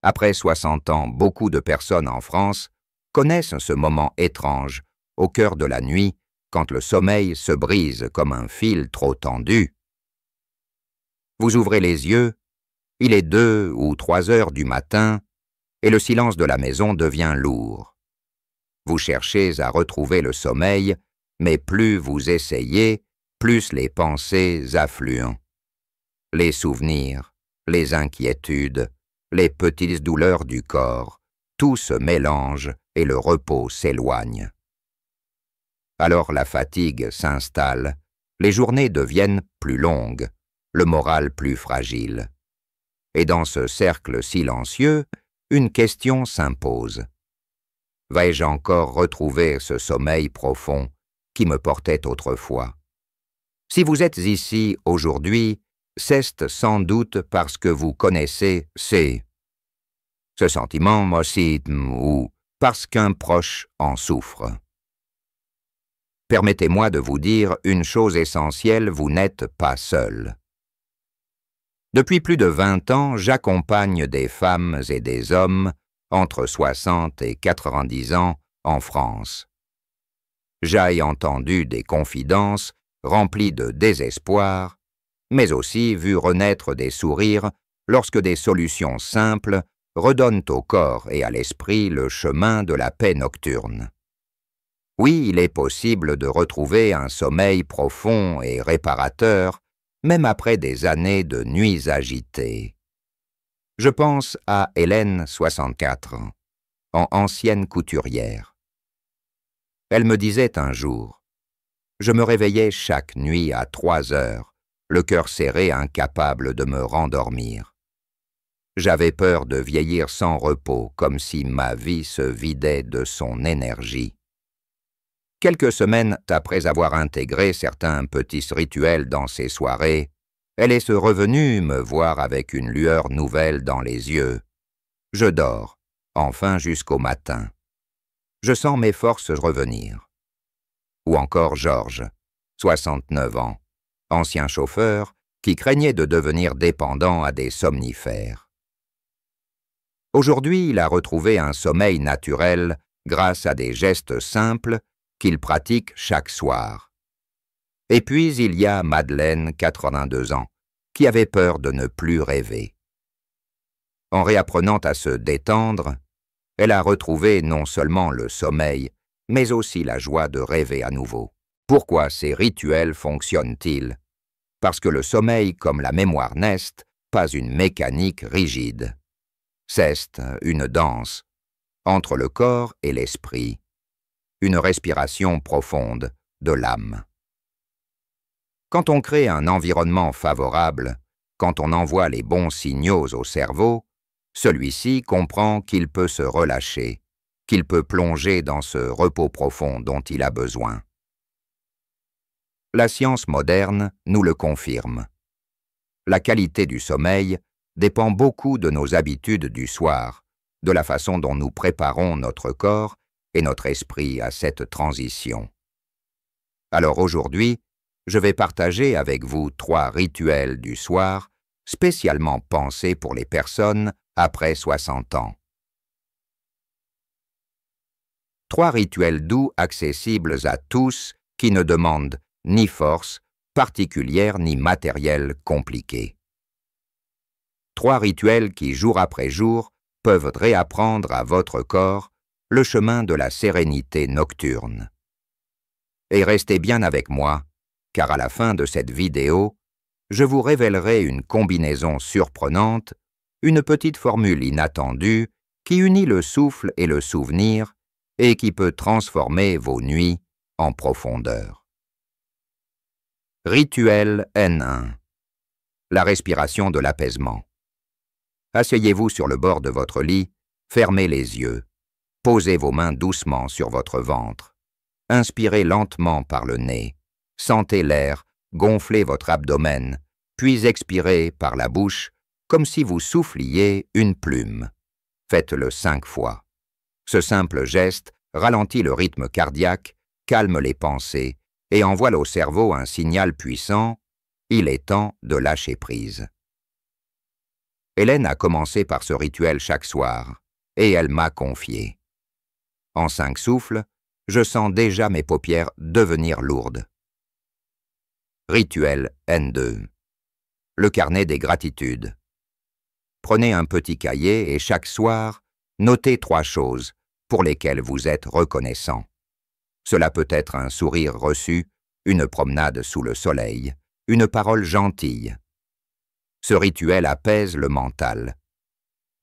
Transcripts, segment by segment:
Après 60 ans, beaucoup de personnes en France connaissent ce moment étrange, au cœur de la nuit, quand le sommeil se brise comme un fil trop tendu. Vous ouvrez les yeux, il est 2 ou 3 heures du matin, et le silence de la maison devient lourd. Vous cherchez à retrouver le sommeil, mais plus vous essayez, plus les pensées affluent. Les souvenirs, les inquiétudes, les petites douleurs du corps, tout se mélange et le repos s'éloigne. Alors la fatigue s'installe, les journées deviennent plus longues, le moral plus fragile. Et dans ce cercle silencieux, une question s'impose. Vais-je encore retrouver ce sommeil profond qui me portait autrefois? Si vous êtes ici aujourd'hui, c'est sans doute parce que vous connaissez ce sentiment aussi, ou parce qu'un proche en souffre. Permettez-moi de vous dire une chose essentielle, vous n'êtes pas seul. Depuis plus de 20 ans, j'accompagne des femmes et des hommes entre 60 et 90 ans en France. J'ai entendu des confidences remplies de désespoir, mais aussi vu renaître des sourires lorsque des solutions simples redonnent au corps et à l'esprit le chemin de la paix nocturne. Oui, il est possible de retrouver un sommeil profond et réparateur, même après des années de nuits agitées. Je pense à Hélène, 64 ans, en ancienne couturière. Elle me disait un jour, « Je me réveillais chaque nuit à 3 heures, le cœur serré, incapable de me rendormir. J'avais peur de vieillir sans repos, comme si ma vie se vidait de son énergie. » Quelques semaines après avoir intégré certains petits rituels dans ses soirées, elle est revenue me voir avec une lueur nouvelle dans les yeux. Je dors, enfin jusqu'au matin. Je sens mes forces revenir. Ou encore Georges, 69 ans, ancien chauffeur, qui craignait de devenir dépendant à des somnifères. Aujourd'hui, il a retrouvé un sommeil naturel grâce à des gestes simples qu'il pratique chaque soir. Et puis il y a Madeleine, 82 ans, qui avait peur de ne plus rêver. En réapprenant à se détendre, elle a retrouvé non seulement le sommeil, mais aussi la joie de rêver à nouveau. Pourquoi ces rituels fonctionnent-ils? Parce que le sommeil, comme la mémoire, n'est pas une mécanique rigide. C'est une danse entre le corps et l'esprit, une respiration profonde de l'âme. Quand on crée un environnement favorable, quand on envoie les bons signaux au cerveau, celui-ci comprend qu'il peut se relâcher, qu'il peut plonger dans ce repos profond dont il a besoin. La science moderne nous le confirme. La qualité du sommeil dépend beaucoup de nos habitudes du soir, de la façon dont nous préparons notre corps et notre esprit à cette transition. Alors aujourd'hui, je vais partager avec vous 3 rituels du soir spécialement pensés pour les personnes après 60 ans. 3 rituels doux accessibles à tous qui ne demandent ni force particulière ni matériel compliqué. 3 rituels qui, jour après jour, peuvent réapprendre à votre corps le chemin de la sérénité nocturne. Et restez bien avec moi, car à la fin de cette vidéo, je vous révélerai une combinaison surprenante, une petite formule inattendue qui unit le souffle et le souvenir et qui peut transformer vos nuits en profondeur. Rituel N1. La respiration de l'apaisement. Asseyez-vous sur le bord de votre lit, fermez les yeux. Posez vos mains doucement sur votre ventre. Inspirez lentement par le nez. Sentez l'air gonfler votre abdomen, puis expirez par la bouche comme si vous souffliez une plume. Faites-le 5 fois. Ce simple geste ralentit le rythme cardiaque, calme les pensées et envoie au cerveau un signal puissant. Il est temps de lâcher prise. Hélène a commencé par ce rituel chaque soir, et elle m'a confié. En 5 souffles, je sens déjà mes paupières devenir lourdes. Rituel N2. Le carnet des gratitudes. Prenez un petit cahier et chaque soir, notez 3 choses pour lesquelles vous êtes reconnaissant. Cela peut être un sourire reçu, une promenade sous le soleil, une parole gentille. Ce rituel apaise le mental,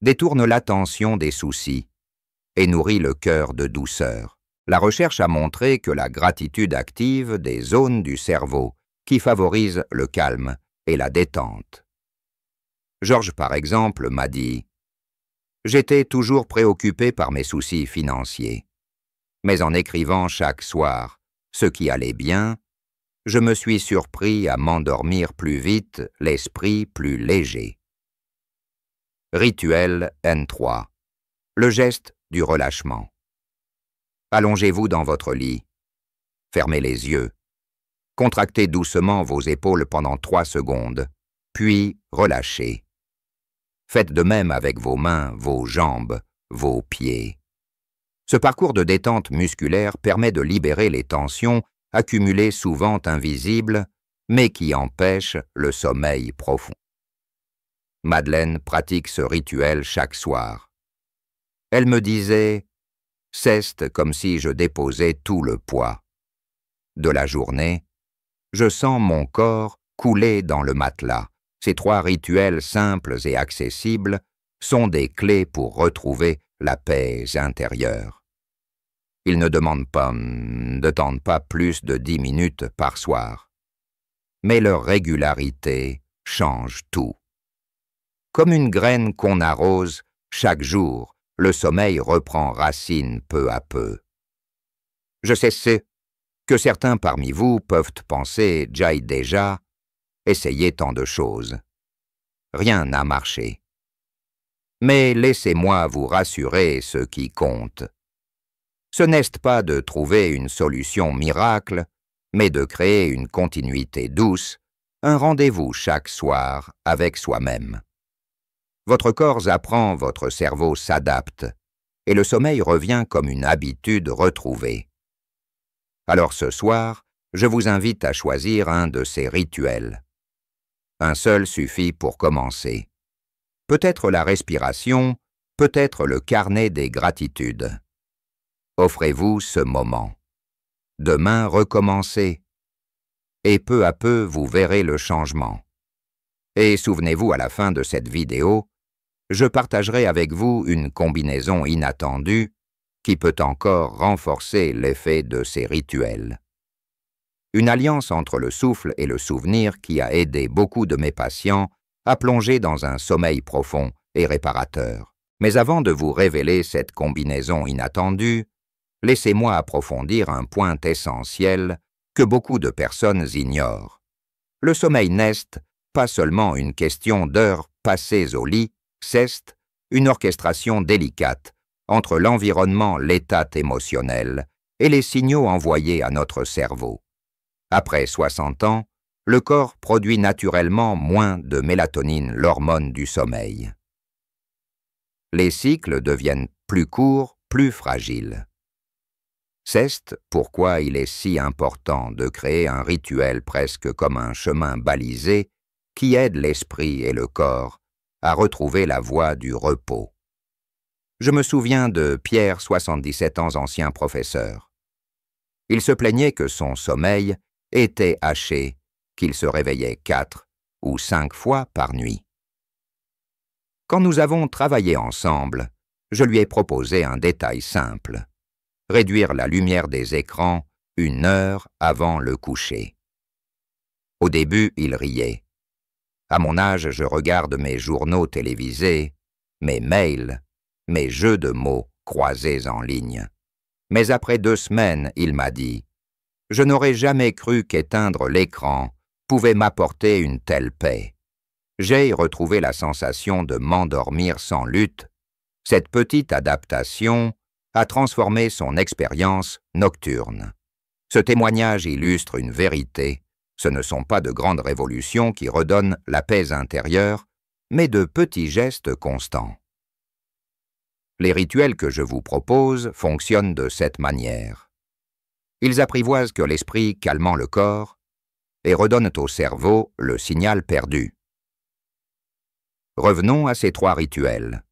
détourne l'attention des soucis et nourrit le cœur de douceur. La recherche a montré que la gratitude active des zones du cerveau qui favorisent le calme et la détente. Georges, par exemple, m'a dit « J'étais toujours préoccupé par mes soucis financiers. Mais en écrivant chaque soir ce qui allait bien, je me suis surpris à m'endormir plus vite, l'esprit plus léger. » Rituel N3. Le geste du relâchement. Allongez-vous dans votre lit. Fermez les yeux. Contractez doucement vos épaules pendant 3 secondes, puis relâchez. Faites de même avec vos mains, vos jambes, vos pieds. Ce parcours de détente musculaire permet de libérer les tensions accumulées souvent invisibles, mais qui empêchent le sommeil profond. Madeleine pratique ce rituel chaque soir. Elle me disait « Ceste comme si je déposais tout le poids. » De la journée, je sens mon corps couler dans le matelas. Ces 3 rituels simples et accessibles sont des clés pour retrouver la paix intérieure. Ils ne demandent pas plus de 10 minutes par soir. Mais leur régularité change tout. Comme une graine qu'on arrose chaque jour, le sommeil reprend racine peu à peu. Je sais que certains parmi vous peuvent penser « j'aille déjà », essayer tant de choses. Rien n'a marché. Mais laissez-moi vous rassurer ce qui compte. Ce n'est pas de trouver une solution miracle, mais de créer une continuité douce, un rendez-vous chaque soir avec soi-même. Votre corps apprend, votre cerveau s'adapte, et le sommeil revient comme une habitude retrouvée. Alors ce soir, je vous invite à choisir un de ces rituels. Un seul suffit pour commencer. Peut-être la respiration, peut-être le carnet des gratitudes. Offrez-vous ce moment. Demain, recommencez. Et peu à peu, vous verrez le changement. Et souvenez-vous, à la fin de cette vidéo, je partagerai avec vous une combinaison inattendue qui peut encore renforcer l'effet de ces rituels. Une alliance entre le souffle et le souvenir qui a aidé beaucoup de mes patients à plonger dans un sommeil profond et réparateur. Mais avant de vous révéler cette combinaison inattendue, laissez-moi approfondir un point essentiel que beaucoup de personnes ignorent. Le sommeil n'est pas seulement une question d'heures passées au lit, c'est une orchestration délicate entre l'environnement, l'état émotionnel et les signaux envoyés à notre cerveau. Après 60 ans, le corps produit naturellement moins de mélatonine, l'hormone du sommeil. Les cycles deviennent plus courts, plus fragiles. C'est pourquoi il est si important de créer un rituel presque comme un chemin balisé qui aide l'esprit et le corps à retrouver la voie du repos. Je me souviens de Pierre, 77 ans, ancien professeur. Il se plaignait que son sommeil était haché, qu'il se réveillait 4 ou 5 fois par nuit. Quand nous avons travaillé ensemble, je lui ai proposé un détail simple: réduire la lumière des écrans 1 heure avant le coucher. Au début, il riait. À mon âge, je regarde mes journaux télévisés, mes mails, mes jeux de mots croisés en ligne. Mais après 2 semaines, il m'a dit « Je n'aurais jamais cru qu'éteindre l'écran pouvait m'apporter une telle paix. J'ai retrouvé la sensation de m'endormir sans lutte. Cette petite adaptation a transformé son expérience nocturne. » Ce témoignage illustre une vérité. Ce ne sont pas de grandes révolutions qui redonnent la paix intérieure, mais de petits gestes constants. Les rituels que je vous propose fonctionnent de cette manière. Ils apprivoisent que l'esprit calmant le corps et redonnent au cerveau le signal perdu. Revenons à ces 3 rituels.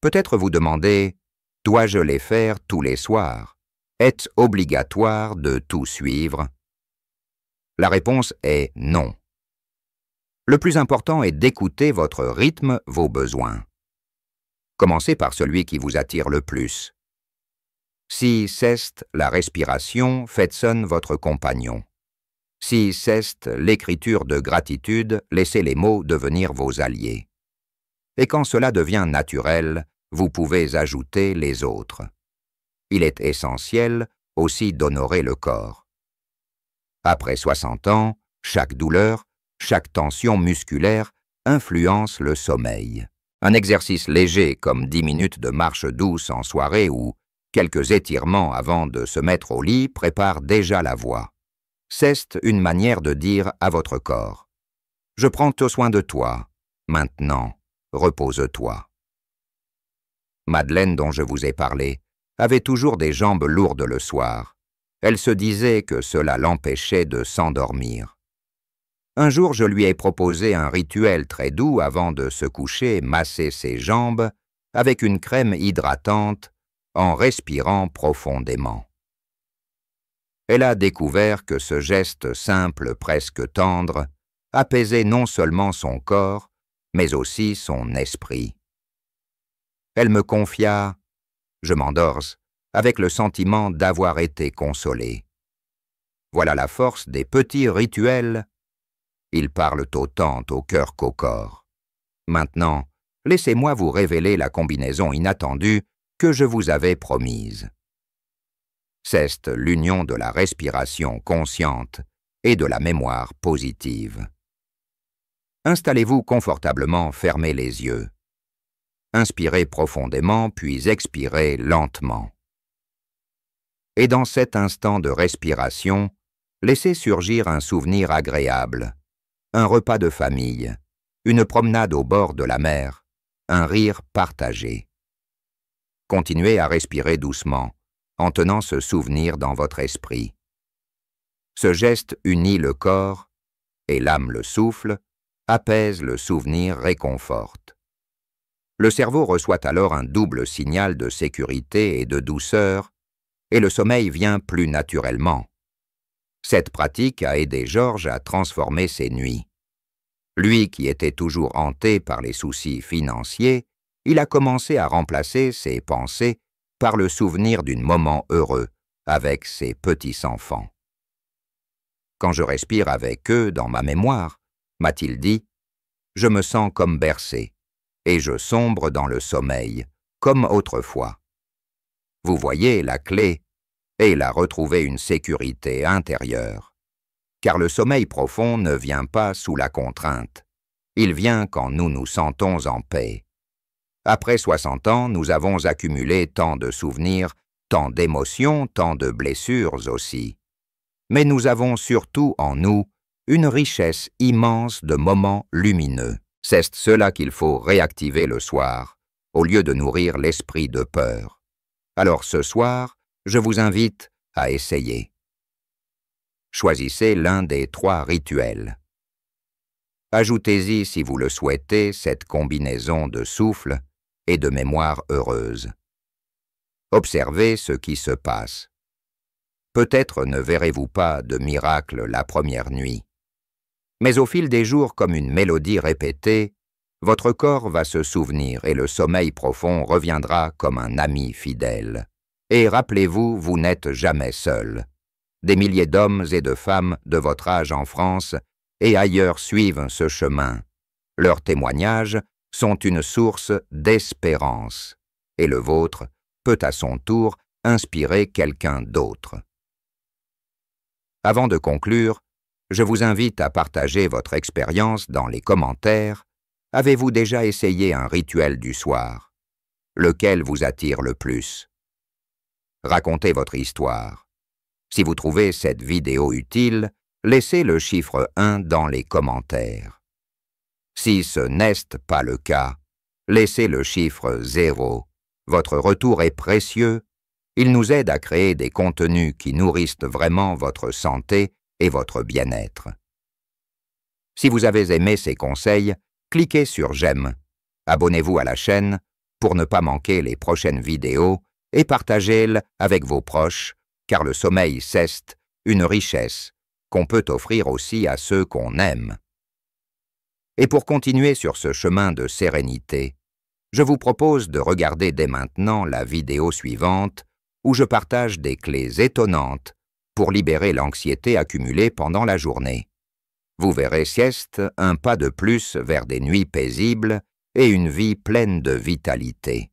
Peut-être vous demandez, dois-je les faire tous les soirs? Est-ce obligatoire de tout suivre? La réponse est non. Le plus important est d'écouter votre rythme, vos besoins. Commencez par celui qui vous attire le plus. Si cesse la respiration, faites sonne votre compagnon. Si cesse l'écriture de gratitude, laissez les mots devenir vos alliés. Et quand cela devient naturel, vous pouvez ajouter les autres. Il est essentiel aussi d'honorer le corps. Après 60 ans, chaque douleur, chaque tension musculaire influence le sommeil. Un exercice léger comme 10 minutes de marche douce en soirée ou quelques étirements avant de se mettre au lit préparent déjà la voie. C'est une manière de dire à votre corps « Je prends soin de toi, maintenant, repose-toi ». Madeleine, dont je vous ai parlé, avait toujours des jambes lourdes le soir. Elle se disait que cela l'empêchait de s'endormir. Un jour, je lui ai proposé un rituel très doux avant de se coucher, masser ses jambes avec une crème hydratante en respirant profondément. Elle a découvert que ce geste simple, presque tendre, apaisait non seulement son corps, mais aussi son esprit. Elle me confia « Je m'endors » avec le sentiment d'avoir été consolée. Voilà la force des petits rituels. Ils parlent autant au cœur qu'au corps. Maintenant, laissez-moi vous révéler la combinaison inattendue que je vous avais promise. C'est l'union de la respiration consciente et de la mémoire positive. Installez-vous confortablement, fermez les yeux. Inspirez profondément, puis expirez lentement. Et dans cet instant de respiration, laissez surgir un souvenir agréable, un repas de famille, une promenade au bord de la mer, un rire partagé. Continuez à respirer doucement, en tenant ce souvenir dans votre esprit. Ce geste unit le corps, et l'âme le souffle, apaise le souvenir, réconforte. Le cerveau reçoit alors un double signal de sécurité et de douceur, et le sommeil vient plus naturellement. Cette pratique a aidé Georges à transformer ses nuits. Lui qui était toujours hanté par les soucis financiers, il a commencé à remplacer ses pensées par le souvenir d'un moment heureux avec ses petits-enfants. Quand je respire avec eux dans ma mémoire, m'a-t-il dit, je me sens comme bercé, et je sombre dans le sommeil, comme autrefois. Vous voyez, la clé est la retrouver une sécurité intérieure. Car le sommeil profond ne vient pas sous la contrainte. Il vient quand nous nous sentons en paix. Après 60 ans, nous avons accumulé tant de souvenirs, tant d'émotions, tant de blessures aussi. Mais nous avons surtout en nous une richesse immense de moments lumineux. C'est cela qu'il faut réactiver le soir, au lieu de nourrir l'esprit de peur. Alors ce soir, je vous invite à essayer. Choisissez l'un des 3 rituels. Ajoutez-y, si vous le souhaitez, cette combinaison de souffle et de mémoire heureuse. Observez ce qui se passe. Peut-être ne verrez-vous pas de miracle la première nuit. Mais au fil des jours, comme une mélodie répétée, votre corps va se souvenir et le sommeil profond reviendra comme un ami fidèle. Et rappelez-vous, vous n'êtes jamais seul. Des milliers d'hommes et de femmes de votre âge en France et ailleurs suivent ce chemin. Leurs témoignages sont une source d'espérance, et le vôtre peut à son tour inspirer quelqu'un d'autre. Avant de conclure, je vous invite à partager votre expérience dans les commentaires. Avez-vous déjà essayé un rituel du soir? Lequel vous attire le plus? Racontez votre histoire. Si vous trouvez cette vidéo utile, laissez le chiffre 1 dans les commentaires. Si ce n'est pas le cas, laissez le chiffre 0. Votre retour est précieux. Il nous aide à créer des contenus qui nourrissent vraiment votre santé et votre bien-être. Si vous avez aimé ces conseils, cliquez sur j'aime. Abonnez-vous à la chaîne pour ne pas manquer les prochaines vidéos et partagez-les avec vos proches, car le sommeil c'est une richesse qu'on peut offrir aussi à ceux qu'on aime. Et pour continuer sur ce chemin de sérénité, je vous propose de regarder dès maintenant la vidéo suivante où je partage des clés étonnantes pour libérer l'anxiété accumulée pendant la journée. Vous verrez sieste un pas de plus vers des nuits paisibles et une vie pleine de vitalité.